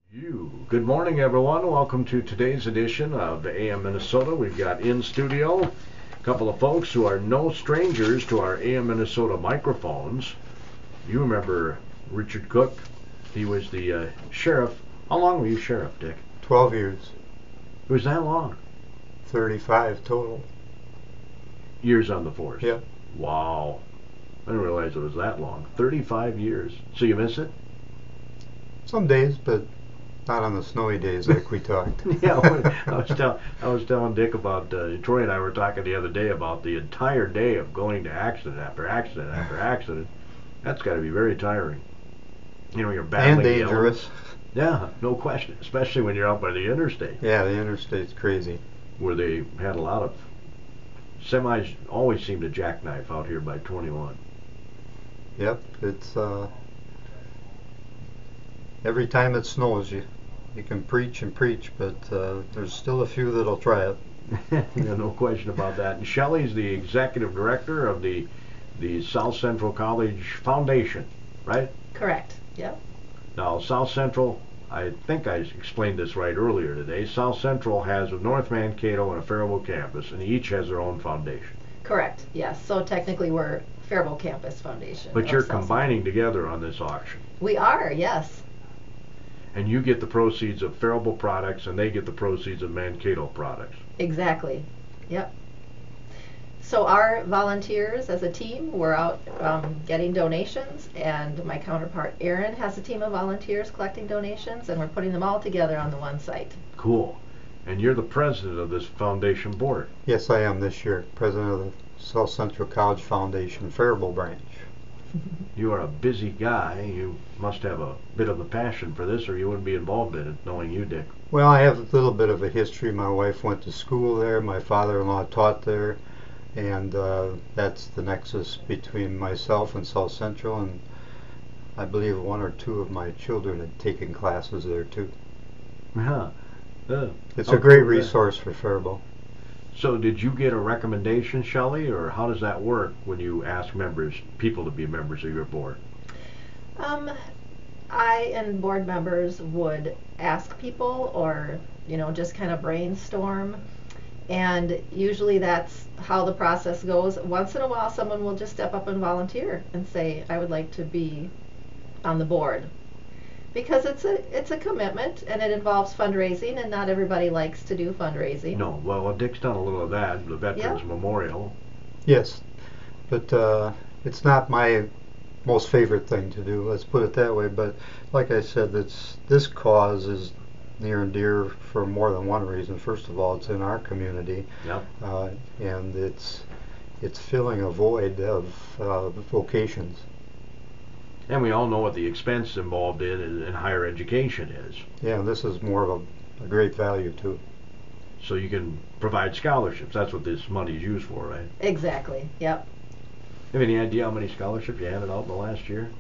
Good morning, everyone. Welcome to today's edition of AM Minnesota. We've got in studio a couple of folks who are no strangers to our AM Minnesota microphones. You remember Richard Cook? He was the sheriff. How long were you sheriff, Dick? 12 years. It was that long? 35 total. Years on the force? Yep. Wow. I didn't realize it was that long. 35 years. So you miss it? Some days, but not on the snowy days like we talked. Yeah, I was telling Dick about, Troy and I were talking the other day about the entire day of going to accident after accident after accident. That's got to be very tiring. You know, you're battling and dangerous. Yeah, no question, especially when you're out by the interstate. Yeah, the interstate's crazy. Where they had a lot of semis always seem to jackknife out here by 21. Yep, it's every time it snows you can preach and preach, but there's still a few that'll try it. Yeah, no question about that. And Shelly's the executive director of the South Central College Foundation, right? Correct. Yep. Now, South Central, I think I explained this right earlier today. South Central has a North Mankato and a Faribault campus, and each has their own foundation. Correct. Yes. So technically, we're Faribault Campus Foundation. But you're combining together on this auction. We are. Yes. And you get the proceeds of Faribault products, and they get the proceeds of Mankato products. Exactly. Yep. So our volunteers as a team, we're out getting donations, and my counterpart Aaron has a team of volunteers collecting donations, and we're putting them all together on the one site. Cool. And you're the president of this foundation board. Yes, I am this year, president of the South Central College Foundation Faribault branch. You are a busy guy. You must have a bit of a passion for this, or you wouldn't be involved in it, knowing you, Dick. Well, I have a little bit of a history. My wife went to school there. My father-in-law taught there. And that's the nexus between myself and South Central, and I believe one or two of my children had taken classes there too. Yeah. It's a great resource for Faribault. So did you get a recommendation, Shelly, or how does that work when you ask people to be members of your board? I and board members would ask people, or just kind of brainstorm. And usually that's how the process goes. Once in a while, someone will just step up and volunteer and say, I would like to be on the board. Because it's a commitment, and it involves fundraising, and not everybody likes to do fundraising. No, well, Dick's done a little of that, the Veterans Memorial. Yes, but it's not my most favorite thing to do, let's put it that way. But like I said, this cause is near and dear for more than one reason. First of all, it's in our community, yep. And it's filling a void of vocations. And we all know what the expense involved in higher education is. Yeah, and this is more of a great value too. So you can provide scholarships. That's what this money is used for, right? Exactly. Yep. Have any idea how many scholarships you handed out in the last year?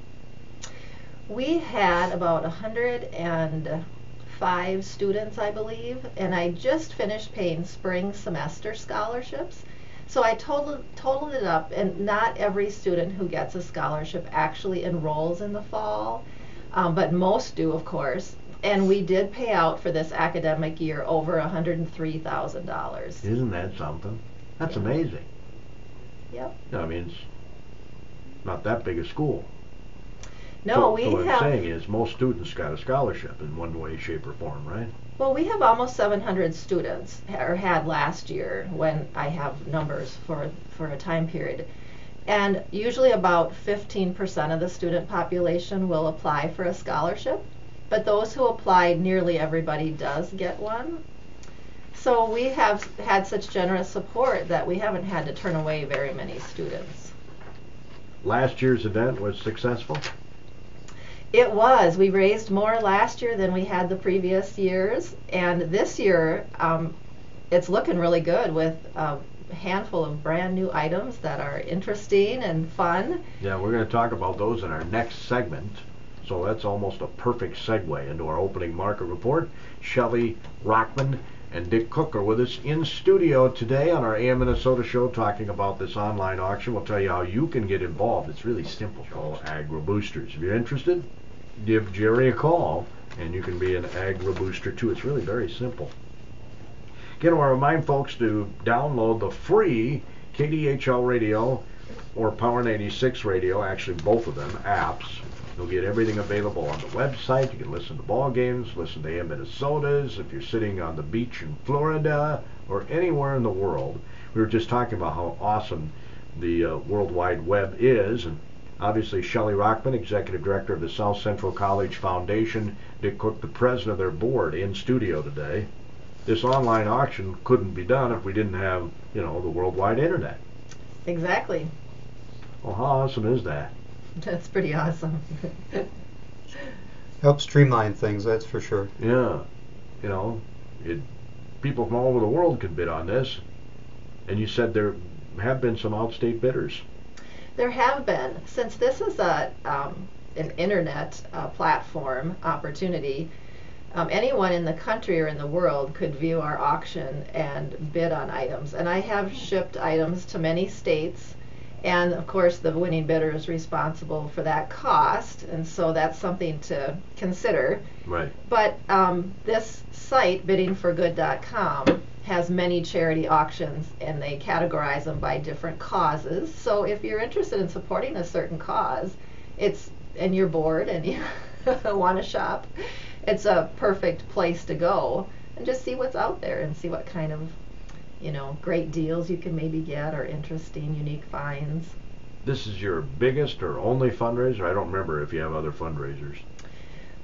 We had about 105 students, I believe, and I just finished paying spring semester scholarships. So I totaled it up, and not every student who gets a scholarship actually enrolls in the fall, but most do, of course. And we did pay out for this academic year over $103,000. Isn't that something? That's amazing. Yep. I mean, it's not that big a school. No, so what I'm saying is most students got a scholarship in one way, shape, or form, right? Well, we have almost 700 students, or had last year, when I have numbers for a time period. And usually about 15% of the student population will apply for a scholarship. But those who apply, nearly everybody does get one. So we have had such generous support that we haven't had to turn away very many students. Last year's event was successful? It was. We raised more last year than we had the previous years, and this year it's looking really good with a handful of brand new items that are interesting and fun. Yeah, we're going to talk about those in our next segment. So that's almost a perfect segue into our opening market report. Shelly, Rickman, and Dick Cook are with us in studio today on our AM Minnesota show talking about this online auction. We'll tell you how you can get involved. It's really simple, called Agro Boosters. If you're interested, give Jerry a call, and you can be an Agri Booster too. It's really very simple. Again, I want to remind folks to download the free KDHL radio or Power 96 radio, actually both of them, apps. You'll get everything available on the website. You can listen to ball games, listen to AM Minnesota's, if you're sitting on the beach in Florida or anywhere in the world. We were just talking about how awesome the World Wide Web is, and obviously Shelly Rickman, Executive Director of the South Central College Foundation, Dick Cook, the President of their board, in studio today. This online auction couldn't be done if we didn't have, the worldwide internet. Exactly. Well, how awesome is that? That's pretty awesome. Helps streamline things, that's for sure. Yeah. People from all over the world could bid on this. And you said there have been some outstate bidders. There have been. Since this is an internet platform opportunity, anyone in the country or in the world could view our auction and bid on items. And I have shipped items to many states, and of course the winning bidder is responsible for that cost, and so that's something to consider. Right. But this site, biddingforgood.com, has many charity auctions, and they categorize them by different causes. So if you're interested in supporting a certain cause, and you're bored and you want to shop, it's a perfect place to go and just see what's out there and see what kind of great deals you can maybe get, or interesting, unique finds. This is your biggest or only fundraiser? I don't remember if you have other fundraisers.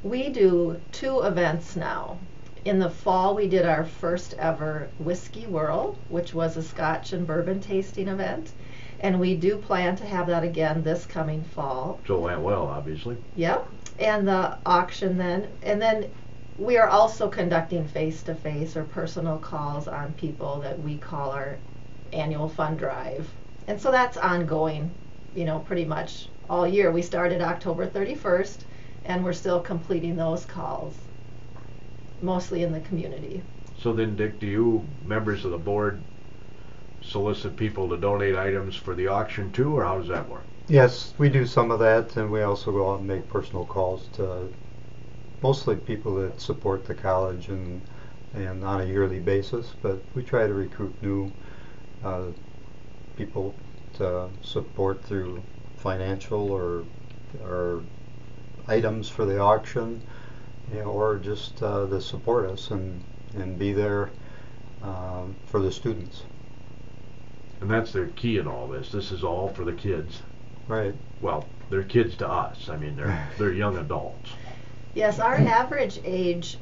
We do 2 events now. In the fall, we did our first ever Whiskey Whirl, which was a Scotch and bourbon tasting event. And we do plan to have that again this coming fall. So it went well, obviously. Yep. And the auction then. And then we are also conducting face-to-face or personal calls on people that we call our annual fund drive. And so that's ongoing, pretty much all year. We started October 31st, and we're still completing those calls, mostly in the community. So then, Dick, do you, members of the board, solicit people to donate items for the auction too, or how does that work? Yes, we do some of that, and we also go out and make personal calls to mostly people that support the college and on a yearly basis, but we try to recruit new people to support through financial or items for the auction, or just to support us and be there for the students. And that's the key in all this. This is all for the kids. Right. Well, they're kids to us. I mean, they're young adults. Yes, our average age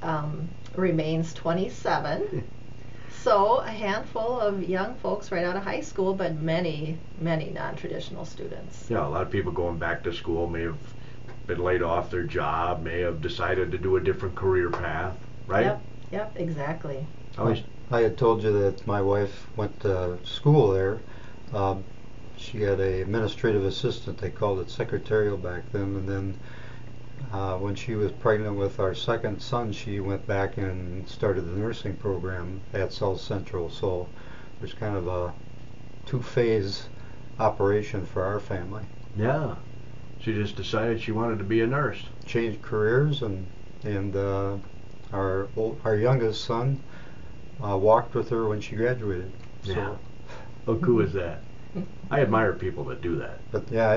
remains 27. So a handful of young folks right out of high school, but many, many non-traditional students. Yeah, a lot of people going back to school may have been laid off their job, may have decided to do a different career path, right? Yep, exactly. I had told you that my wife went to school there. She had a administrative assistant, they called it secretarial back then, and then when she was pregnant with our second son, she went back and started the nursing program at South Central. So there's kind of a 2-phase operation for our family. Yeah. She just decided she wanted to be a nurse. Changed careers, and our youngest son walked with her when she graduated. Yeah. So, how cool is that? I admire people that do that. but yeah,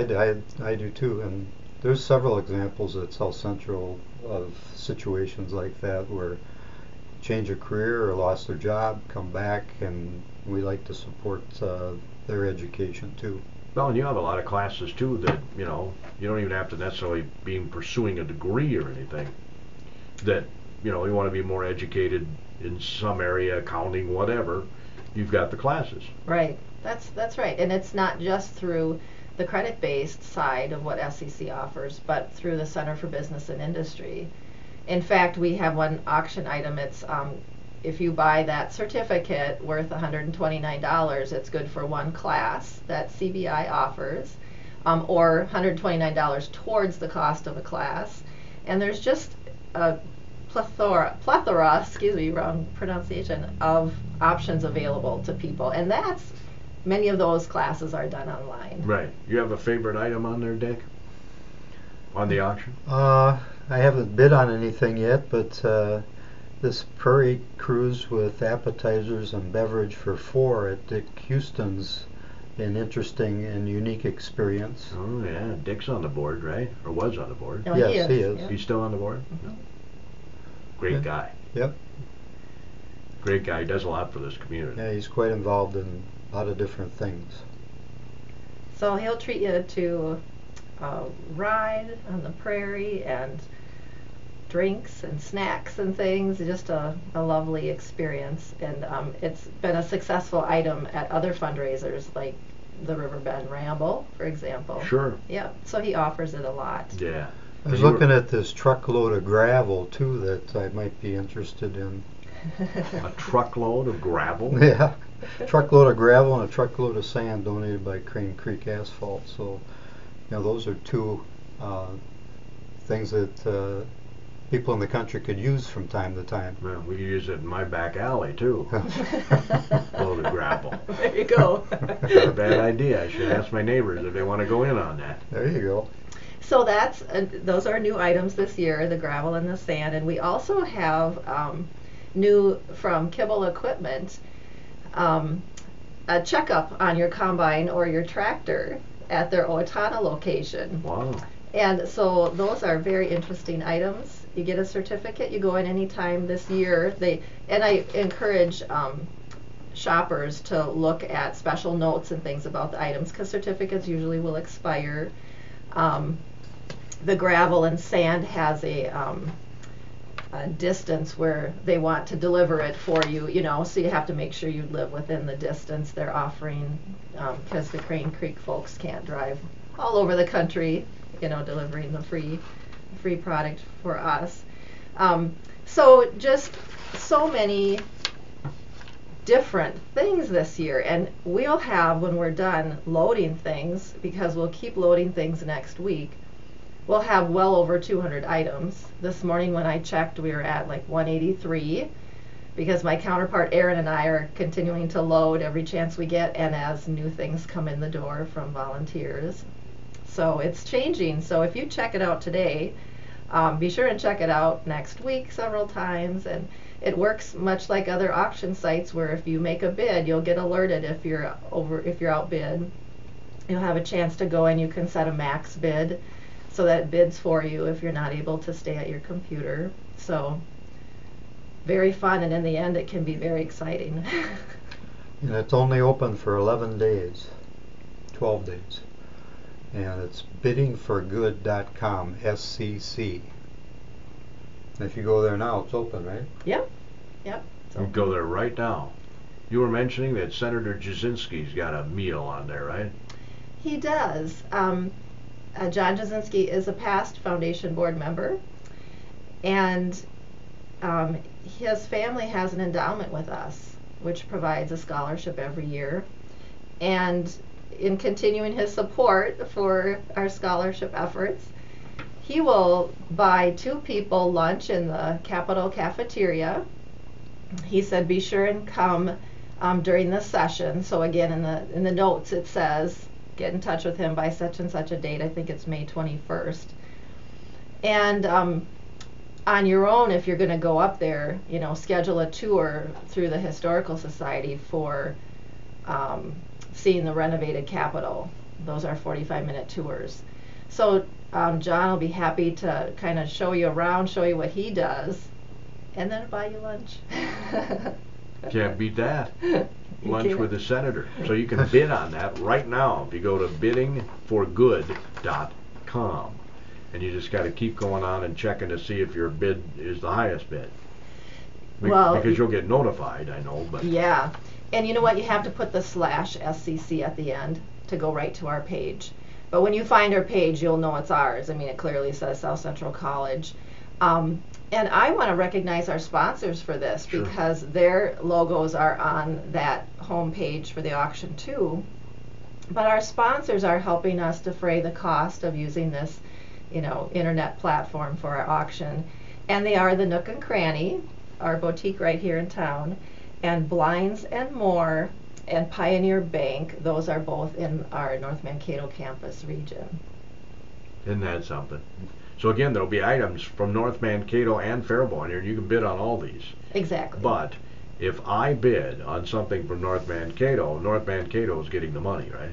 I do too. And there's several examples at South Central of situations like that where change a career or lost their job, come back, and we like to support their education too. Well, and you have a lot of classes too that, you don't even have to necessarily be pursuing a degree or anything. That, you want to be more educated in some area, accounting, whatever. You've got the classes. Right. That's right. And it's not just through the credit-based side of what SEC offers, but through the Center for Business and Industry. In fact, we have one auction item. It's if you buy that certificate worth $129, it's good for one class that CBI offers, or $129 towards the cost of a class. And there's just a plethora, wrong pronunciation, of options available to people. And many of those classes are done online. Right. You have a favorite item on there, Dick? on the auction? I haven't bid on anything yet, but this prairie cruise with appetizers and beverage for 4 at Dick Houston's an interesting and unique experience. Oh yeah, Dick's on the board, right? Or was on the board. No, Yes, he is. Yeah. He's still on the board? Mhm. Great Yeah. guy. Yep. Great guy. He does a lot for this community. Yeah, he's quite involved in a lot of different things. So he'll treat you to a ride on the prairie and drinks and snacks and things. Just a lovely experience, and it's been a successful item at other fundraisers like the Riverbend Ramble, for example. Sure. Yeah, so he offers it a lot. Yeah. I was looking at this truckload of gravel too that I might be interested in. A truckload of gravel? Yeah, truckload of gravel and a truckload of sand donated by Crane Creek Asphalt. So, those are 2 things that people in the country could use from time to time. Well, we could use it in my back alley too. Load of gravel. There you go. Not a bad idea. I should ask my neighbors if they want to go in on that. There you go. So those are new items this year, the gravel and the sand, and we also have new from Kibble Equipment, a checkup on your combine or your tractor at their Owatonna location. Wow. And so those are very interesting items. You get a certificate, you go in anytime this year. And I encourage shoppers to look at special notes and things about the items, because certificates usually will expire. The gravel and sand has a distance where they want to deliver it for you, so you have to make sure you live within the distance they're offering, because the Crane Creek folks can't drive all over the country, delivering the free product for us. So just so many different things this year, and we'll have, when we're done loading things, because we'll keep loading things next week, we'll have well over 200 items. This morning when I checked, we were at like 183, because my counterpart Aaron and I are continuing to load every chance we get, and as new things come in the door from volunteers. So it's changing. So if you check it out today, be sure and check it out next week several times. And it works much like other auction sites, where if you make a bid, you'll get alerted if you're outbid. You'll have a chance to go and you can set a max bid so that it bids for you if you're not able to stay at your computer. So very fun, and in the end it can be very exciting. And it's only open for 11 days, 12 days. And it's biddingforgood.com, SCC. And if you go there now, it's open, right? Yep. You go there right now. You were mentioning that Senator Jasinski's got a meal on there, right? He does. John Jasinski is a past foundation board member, and his family has an endowment with us, which provides a scholarship every year. And in continuing his support for our scholarship efforts, he will buy 2 people lunch in the Capitol cafeteria. He said be sure and come during the session. So again, in the notes it says get in touch with him by such and such a date. I think it's May 21st. And on your own, if you're going to go up there, schedule a tour through the Historical Society for seeing the renovated Capitol. Those are 45-minute tours. So John will be happy to kind of show you around, show you what he does, and then buy you lunch. Can't beat that. Lunch can't. with the senator. So you can bid on that right now if you go to biddingforgood.com. And you just got to keep going on and checking to see if your bid is the highest bid. Well, because you'll get notified, I know. But yeah. And you know what? You have to put the /SCC at the end to go right to our page. But when you find our page, you'll know it's ours. I mean, it clearly says South Central College. And I want to recognize our sponsors for this, Sure. because their logos are on that home page for the auction too. But our sponsors are helping us defray the cost of using this, internet platform for our auction. And they are the Nook and Cranny, our boutique right here in town, and Blinds and More, and Pioneer Bank. Those are both in our North Mankato campus region. Isn't that something? So again, there'll be items from North Mankato and Faribault in here, and you can bid on all these. Exactly. But if I bid on something from North Mankato is getting the money, right?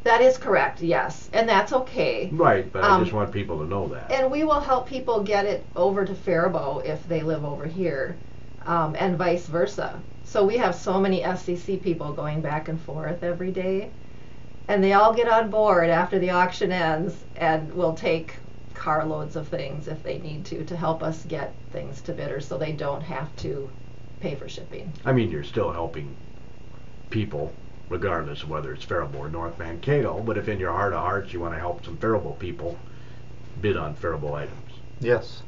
That is correct, yes. And that's okay. Right, but I just want people to know that. And we will help people get it over to Faribault if they live over here, and vice versa. So we have so many SCC people going back and forth every day, and they all get on board after the auction ends and will take carloads of things if they need to help us get things to bidders so they don't have to pay for shipping. I mean, you're still helping people regardless of whether it's Faribault or North Mankato, but if in your heart of hearts you want to help some Faribault people, bid on Faribault items. Yes.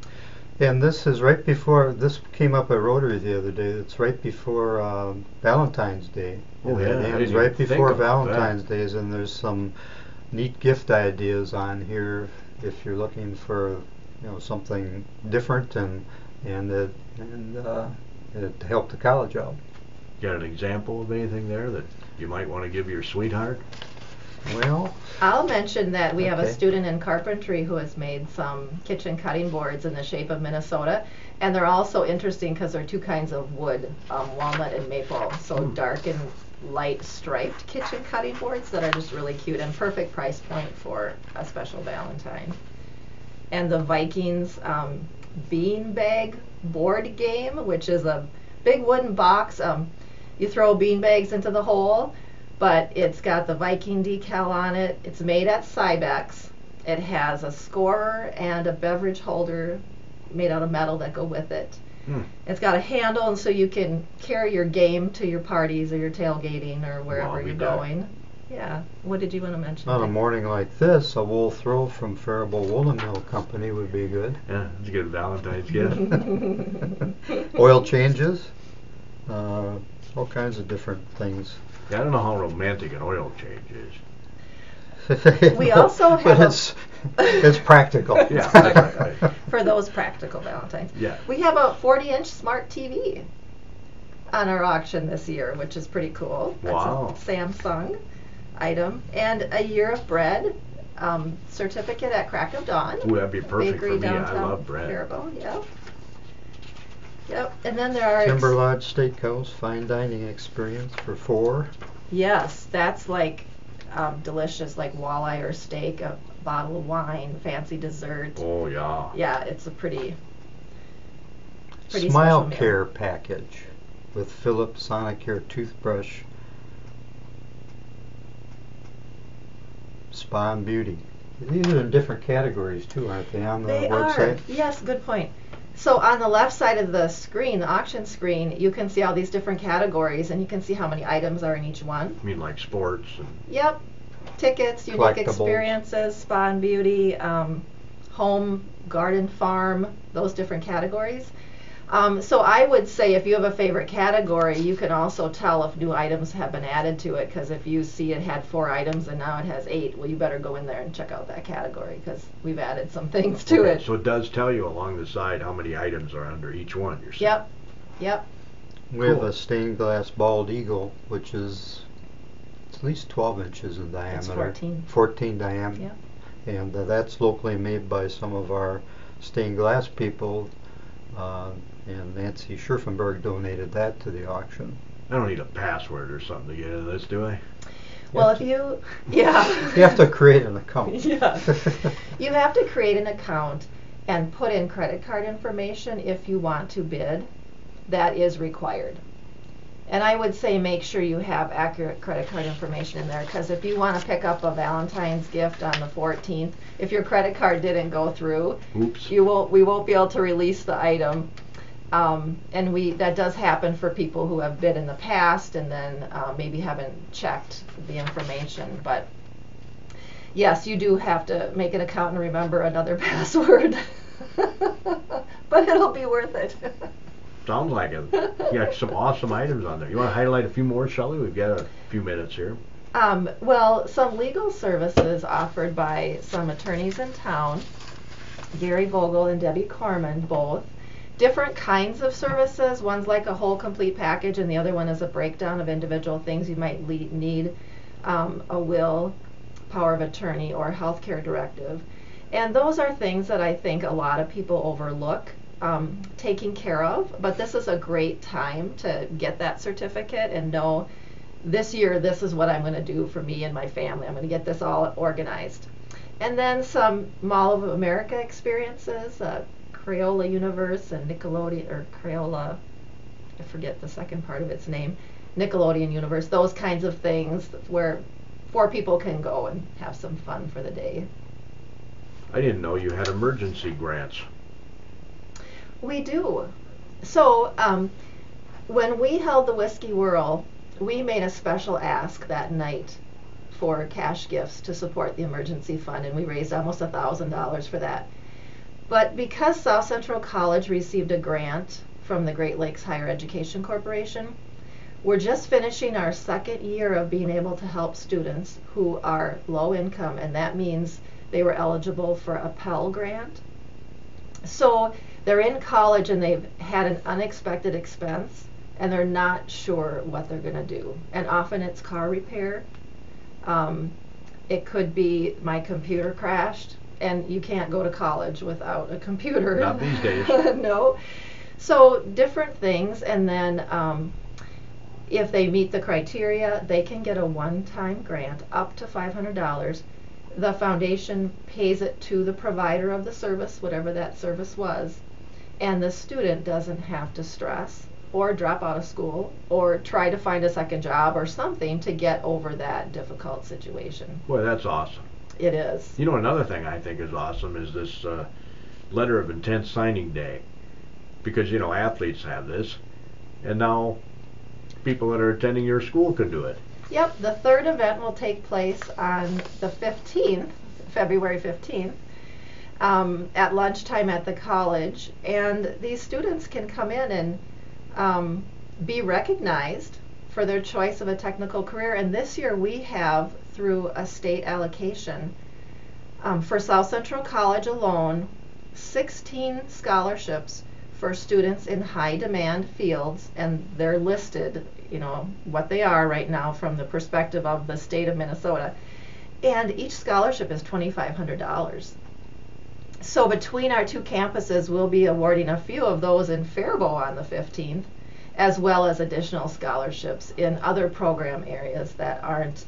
And this is right before, this came up at Rotary the other day, it's right before Valentine's Day. Oh yeah, It ends right before Valentine's Days, and there's some neat gift ideas on here if you're looking for, you know, something different and to help the college out. Got an example of anything there that you might want to give your sweetheart? Well, I'll mention that we have a okay. student in carpentry who has made some kitchen cutting boards in the shape of Minnesota, and they're also interesting because they're two kinds of wood, walnut and maple, so dark and light striped kitchen cutting boards that are just really cute and perfect price point for a special Valentine. And the Vikings bean bag board game, which is a big wooden box. You throw bean bags into the hole, but it's got the Viking decal on it. It's made at Cybex. It has a scorer and a beverage holder made out of metal that go with it. It's got a handle, and so you can carry your game to your parties or your tailgating or wherever you're going. Yeah. What did you want to mention? on a morning like this, a wool throw from Faribault Woolen Mill Company would be good. Yeah, it's a good Valentine's gift. Oil changes, all kinds of different things. Yeah, I don't know how romantic an oil change is. We also But have it's practical. Yeah, that's right. for those practical Valentines. Yeah. We have a 40-inch smart TV on our auction this year, which is pretty cool. That's Wow. a Samsung item. And a year of bread certificate at Crack of Dawn. Ooh, that'd be perfect Bakery for me. I downtown love bread. Faribault, yep. Yep, and then there are... Timber Lodge Steakhouse fine dining experience for 4. Yes, that's like delicious, like walleye or steak, a bottle of wine, fancy dessert. Oh yeah. Yeah, it's a pretty Smile special meal. Care package with Philips Sonicare toothbrush, Spa and Beauty. These are in different categories too, aren't they, on the They website? are. Yes, good point. So on the left side of the screen, the auction screen, you can see all these different categories, and you can see how many items are in each one. I mean, like sports and Yep. Tickets, unique Collectibles. experiences, spa and beauty, home, garden, farm, those different categories. So I would say if you have a favorite category, you can also tell if new items have been added to it, because if you see it had 4 items and now it has 8, well, you better go in there and check out that category because we've added some things to it. So it does tell you along the side how many items are under each one. You're saying. Yep. We have Cool. a stained glass bald eagle, which is at least 12 inches in diameter. It's 14. 14 diameter. Yep. And that's locally made by some of our stained glass people. And Nancy Scherfenberg donated that to the auction. I don't need a password or something to get into this, do I? Well, if you, yeah. You have to create an account. Yeah. You have to create an account and put in credit card information if you want to bid. That is required. And I would say make sure you have accurate credit card information in there, because if you want to pick up a Valentine's gift on the 14th, if your credit card didn't go through, Oops. we won't be able to release the item. And that does happen for people who have bid in the past and then maybe haven't checked the information. But yes, you do have to make an account and remember another password. But it'll be worth it. Sounds like it. You got some awesome items on there. You want to highlight a few more, Shelly? We've got a few minutes here. Well, some legal services offered by some attorneys in town, Gary Vogel and Debbie Corman, both. Different kinds of services. One's like a whole complete package, and the other one is a breakdown of individual things you might need, a will, power of attorney, or healthcare directive. And those are things that I think a lot of people overlook taking care of, but this is a great time to get that certificate and know this year this is what I'm going to do for me and my family. I'm going to get this all organized. And then some Mall of America experiences, Crayola Universe and Nickelodeon, or Crayola, I forget the second part of its name, Nickelodeon Universe, those kinds of things where 4 people can go and have some fun for the day. I didn't know you had emergency grants. We do. So when we held the Whiskey Whirl, we made a special ask that night for cash gifts to support the emergency fund, and we raised almost $1,000 for that. But because South Central College received a grant from the Great Lakes Higher Education Corporation, we're just finishing our 2nd year of being able to help students who are low income, and that means they were eligible for a Pell Grant. So they're in college and they've had an unexpected expense and they're not sure what they're going to do. And often it's car repair. It could be my computer crashed, and you can't go to college without a computer. Not these days. No. So different things, and then if they meet the criteria, they can get a one-time grant up to $500. The foundation pays it to the provider of the service, whatever that service was, and the student doesn't have to stress or drop out of school or try to find a second job or something to get over that difficult situation. Boy, that's awesome. It is. You know, another thing I think is awesome is this letter of intent signing day, because, you know, athletes have this, and now people that are attending your school can do it. Yep, the 3rd event will take place on the 15th, February 15th, at lunchtime at the college, and these students can come in and be recognized for their choice of a technical career. And this year we have, through a state allocation, for South Central College alone, 16 scholarships for students in high demand fields, and they're listed, you know, what they are right now from the perspective of the state of Minnesota. And each scholarship is $2,500. So between our 2 campuses, we'll be awarding a few of those in Faribault on the 15th, as well as additional scholarships in other program areas that aren't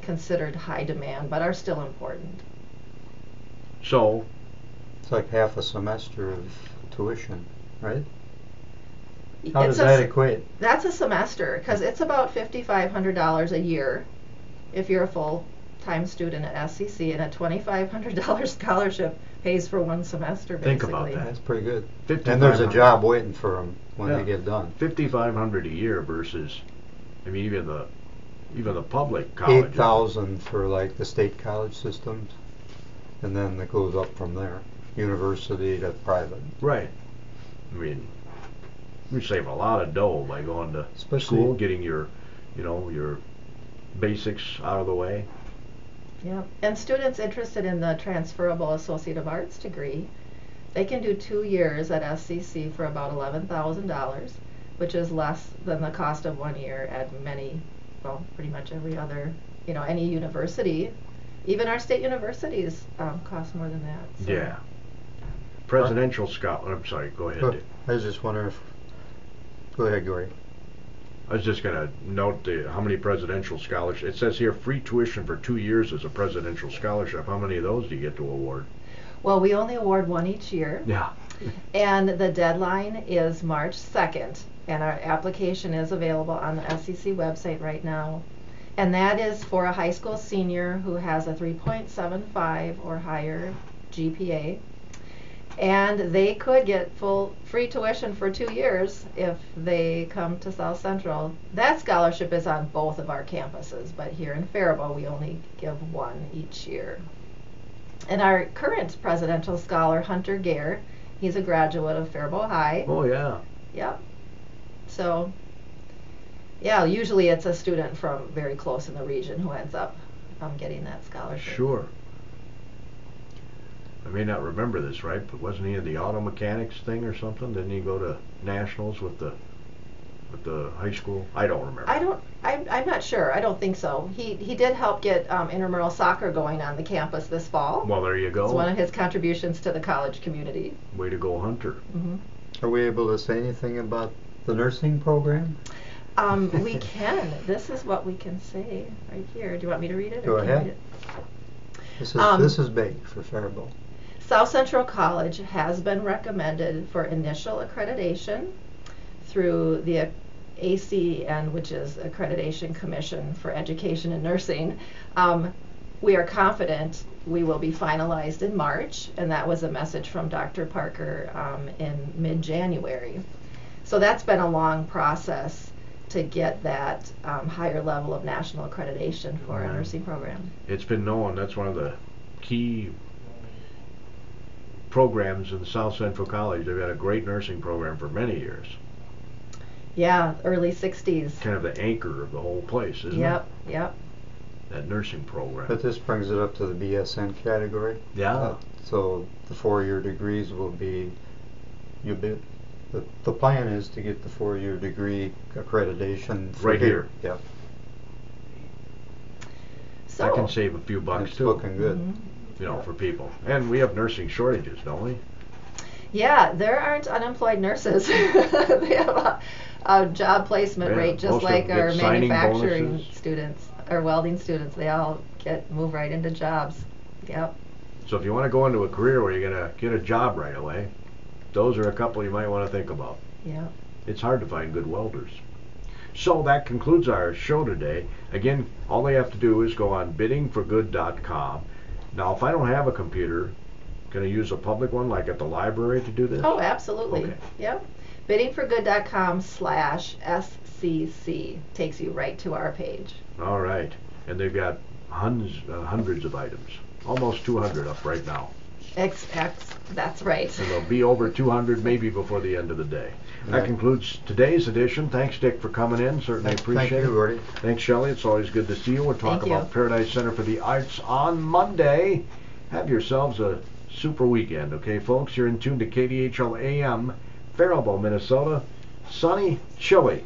considered high demand, but are still important. So it's like half a semester of tuition, right? How does that equate? That's a semester, because it's about $5,500 a year if you're a full-time student at SCC, and a $2,500 scholarship pays for 1 semester, basically. Think about that. That's pretty good. $5,500. And there's a job waiting for them when they get done. $5,500 a year versus, I mean, even the public college. 8,000 for like the state college systems, and then it goes up from there, university to private. Right. I mean, we save a lot of dough by going to school, getting your, you know, your basics out of the way. Yeah, and students interested in the transferable Associate of Arts degree, they can do 2 years at SCC for about $11,000, which is less than the cost of 1 year at many, well, pretty much every other, you know, any university. Even our state universities cost more than that. So. Yeah. Presidential scholar. I'm sorry. Go ahead. I was just wondering if. Go ahead, Gory. I was just going to note how many presidential scholarships. It says here free tuition for 2 years as a presidential scholarship. How many of those do you get to award? Well, we only award 1 each year. Yeah. And the deadline is March 2nd, and our application is available on the SCC website right now. And that is for a high school senior who has a 3.75 or higher GPA. And they could get full free tuition for 2 years if they come to South Central. That scholarship is on both of our campuses, but here in Faribault we only give 1 each year. And our current presidential scholar, Hunter Gare, he's a graduate of Faribault High. Oh yeah. Yep. So, yeah, usually it's a student from very close in the region who ends up getting that scholarship. Sure. I may not remember this right, but wasn't he in the auto mechanics thing or something? Didn't he go to nationals with the at the high school? I don't remember. I'm not sure. I don't think so. He did help get intramural soccer going on the campus this fall. Well, there you go. It's one of his contributions to the college community. Way to go, Hunter. Mm-hmm. Are we able to say anything about the nursing program? We can. This is what we can say right here. Do you want me to read it? Go or can you ahead. read it? This is big for Faribault. South Central College has been recommended for initial accreditation through the ACN, which is Accreditation Commission for Education and Nursing. We are confident we will be finalized in March, and that was a message from Dr. Parker in mid-January. So that's been a long process to get that higher level of national accreditation for a nursing program. It's been known that's one of the key programs in South Central College. They've had a great nursing program for many years. Yeah, early 60s. Kind of the anchor of the whole place, isn't it? Yep. That nursing program. But this brings it up to the BSN category. Yeah. So the 4-year degrees will be, the plan is to get the 4-year degree accreditation right here. Yeah. So I can save a few bucks It's too. looking good. You know, for people. And we have nursing shortages, don't we? yeah, there aren't unemployed nurses. They have a job placement rate just most of like them our get signing manufacturing bonuses. students, our welding students. They all move right into jobs. Yep. So if you want to go into a career where you're going to get a job right away, those are a couple you might want to think about. Yeah. It's hard to find good welders. So that concludes our show today. Again, all they have to do is go on biddingforgood.com. Now, if I don't have a computer, can I use a public one like at the library to do this? Oh, absolutely. Okay. Yep. biddingforgood.com/SCC takes you right to our page. All right. And they've got hundreds of items. Almost 200 up right now. That's right. And there'll be over 200 maybe before the end of the day. That Right. concludes today's edition. Thanks, Dick, for coming in. Certainly appreciate Thank it. you, Gordy. Thanks, Shelly. It's always good to see you. We'll talk Thank you. about Paradise Center for the Arts on Monday. Have yourselves a super weekend, okay, folks? You're in tune to KDHL AM, Faribault, Minnesota. Sunny, chilly.